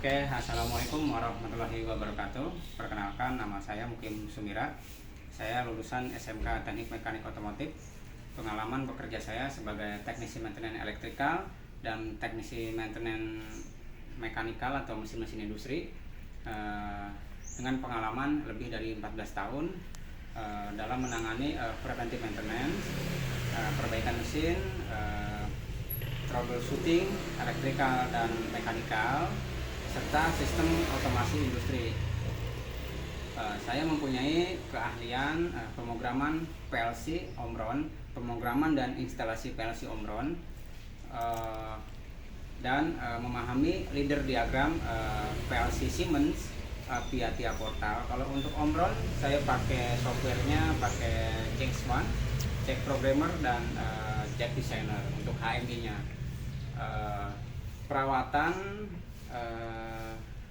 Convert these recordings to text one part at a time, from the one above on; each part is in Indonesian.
Oke, assalamualaikum warahmatullahi wabarakatuh. Perkenalkan, nama saya Mukim Sumira. Saya lulusan SMK Teknik Mekanik Otomotif. Pengalaman bekerja saya sebagai teknisi maintenance elektrikal dan teknisi maintenance mekanikal atau mesin-mesin industri, dengan pengalaman lebih dari 14 tahun dalam menangani preventive maintenance, perbaikan mesin, troubleshooting elektrikal dan mekanikal, serta sistem otomasi industri. Saya mempunyai keahlian pemrograman PLC Omron, pemrograman dan instalasi PLC Omron, dan memahami leader diagram PLC Siemens via portal. Kalau untuk Omron, saya pakai softwarenya, pakai JAX1, Jack Programmer, dan Jack Designer untuk HMI-nya. Perawatan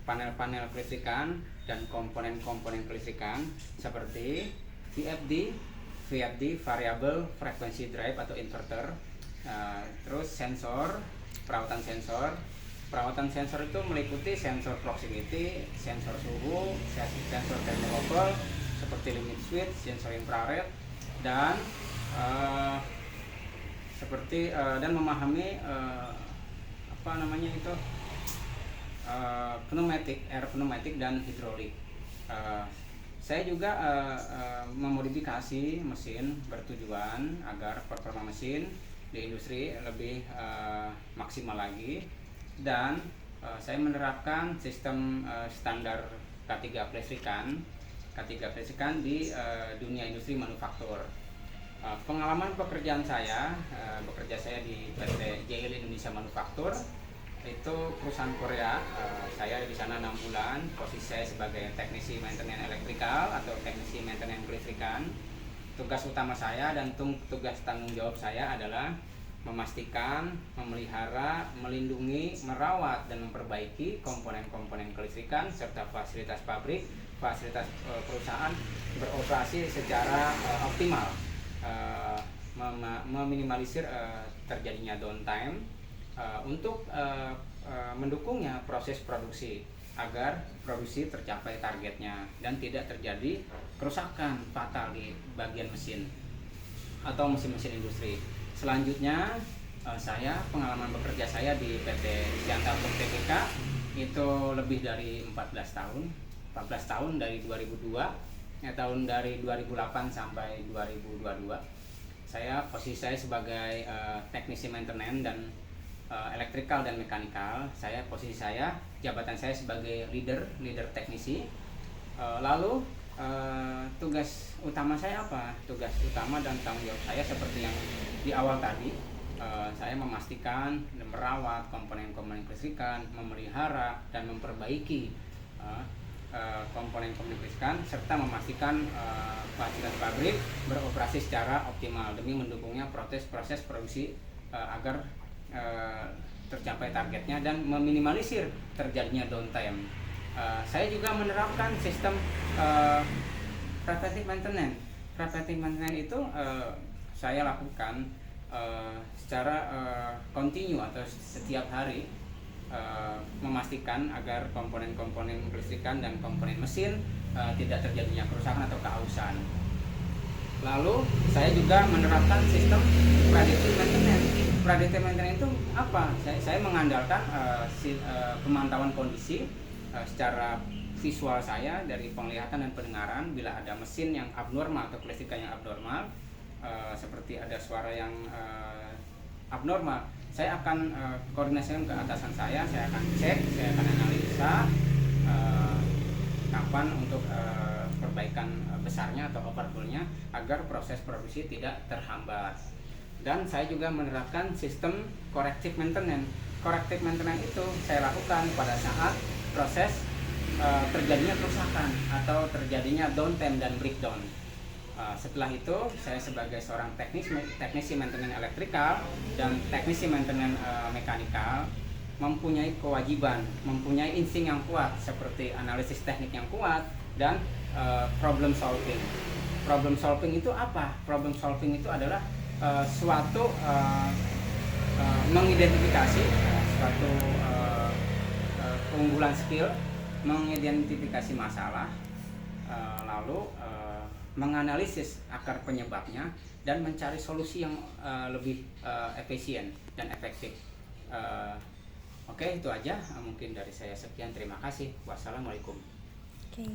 panel-panel kelistrikan dan komponen-komponen kelistrikan seperti VFD variable frequency drive atau inverter, terus sensor, perawatan sensor itu meliputi sensor proximity, sensor suhu, sensor thermocouple seperti limit switch, sensor infrared, dan dan memahami air pneumatik dan hidrolik. Saya juga memodifikasi mesin bertujuan agar performa mesin di industri lebih maksimal lagi, dan saya menerapkan sistem standar K3 kelistrikan di dunia industri manufaktur. Pengalaman bekerja saya di PT JL Indonesia Manufaktur, itu perusahaan Korea. Saya di sana 6 bulan. Posisi saya sebagai teknisi maintenance elektrikal atau teknisi maintenance kelistrikan. Tugas utama saya dan tugas tanggung jawab saya adalah memastikan, memelihara, melindungi, merawat, dan memperbaiki komponen-komponen kelistrikan serta fasilitas pabrik, fasilitas perusahaan beroperasi secara optimal, meminimalisir terjadinya downtime, untuk mendukungnya proses produksi agar produksi tercapai targetnya dan tidak terjadi kerusakan fatal di bagian mesin atau mesin-mesin industri. Selanjutnya, pengalaman bekerja saya di PT Siantar Tbk itu lebih dari 14 tahun dari 2008 sampai 2022. Posisi saya sebagai teknisi maintenance dan elektrikal dan mekanikal. Jabatan saya sebagai leader teknisi. Lalu tugas utama saya apa? Tugas utama dan tanggung jawab saya seperti yang di awal tadi. Saya memastikan dan merawat komponen-komponen kelistrikan, memelihara dan memperbaiki komponen-komponen kelistrikan, serta memastikan fasilitas pabrik beroperasi secara optimal demi mendukungnya proses produksi agar tercapai targetnya dan meminimalisir terjadinya downtime. Saya juga menerapkan sistem preventive maintenance. Preventive maintenance itu saya lakukan secara kontinu atau setiap hari, memastikan agar komponen-komponen kelistrikan dan komponen mesin tidak terjadinya kerusakan atau kehausan. Lalu saya juga menerapkan sistem predictive maintenance. Predictive maintenance itu apa? Saya mengandalkan pemantauan kondisi secara visual saya dari penglihatan dan pendengaran. Bila ada mesin yang abnormal atau kelistrikan yang abnormal, seperti ada suara yang abnormal, saya akan koordinasikan ke atasan saya akan cek, saya akan analisa kapan untuk perbaikan besarnya atau overhaulnya agar proses produksi tidak terhambat. Dan saya juga menerapkan sistem corrective maintenance. Corrective maintenance itu saya lakukan pada saat proses terjadinya kerusakan atau terjadinya downtime dan breakdown. Setelah itu, saya sebagai seorang teknisi maintenance elektrikal dan teknisi maintenance mekanikal mempunyai kewajiban, mempunyai insting yang kuat seperti analisis teknik yang kuat dan problem solving. Problem solving itu apa? Problem solving itu adalah mengidentifikasi suatu keunggulan skill mengidentifikasi masalah, lalu menganalisis akar penyebabnya dan mencari solusi yang lebih efisien dan efektif. Oke, itu aja mungkin dari saya. Sekian, terima kasih. Wassalamualaikum. Oke.